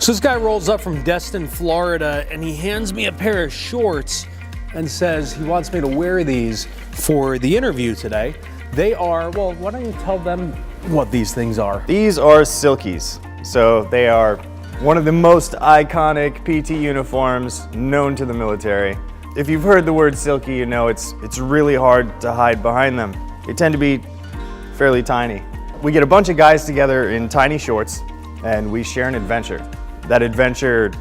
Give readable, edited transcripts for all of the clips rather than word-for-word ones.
So this guy rolls up from Destin, Florida, and he hands me a pair of shorts and says he wants me to wear these for the interview today. They are, well, why don't you tell them what these things are? These are Silkies. So they are one of the most iconic PT uniforms known to the military. If you've heard the word Silky, you know it's really hard to hide behind them. They tend to be fairly tiny. We get a bunch of guys together in tiny shorts and we share an adventure. That adventure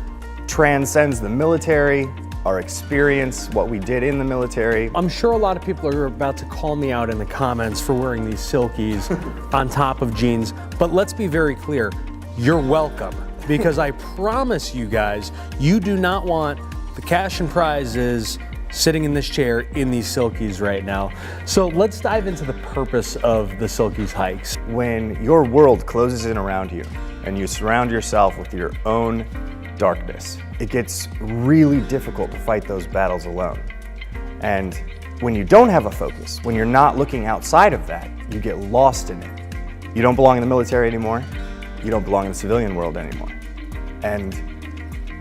transcends the military, our experience, what we did in the military. I'm sure a lot of people are about to call me out in the comments for wearing these Silkies on top of jeans, but let's be very clear, you're welcome, because I promise you guys, you do not want the cash and prizes sitting in this chair in these Silkies right now. So let's dive into the purpose of the Silkies hikes. When your world closes in around you and you surround yourself with your own darkness, it gets really difficult to fight those battles alone. And when you don't have a focus, when you're not looking outside of that, you get lost in it. You don't belong in the military anymore. You don't belong in the civilian world anymore. And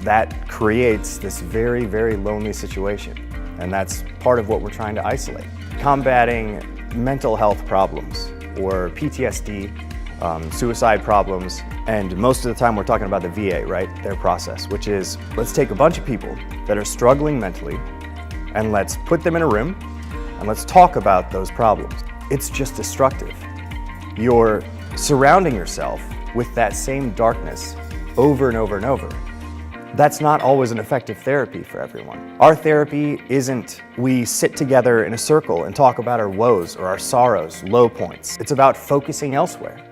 that creates this very, very lonely situation. And that's part of what we're trying to isolate. Combating mental health problems or PTSD, suicide problems, and most of the time we're talking about the VA, right? Their process, which is, let's take a bunch of people that are struggling mentally and let's put them in a room and let's talk about those problems. It's just destructive. You're surrounding yourself with that same darkness over and over and over. That's not always an effective therapy for everyone. Our therapy isn't we sit together in a circle and talk about our woes or our sorrows, low points. It's about focusing elsewhere.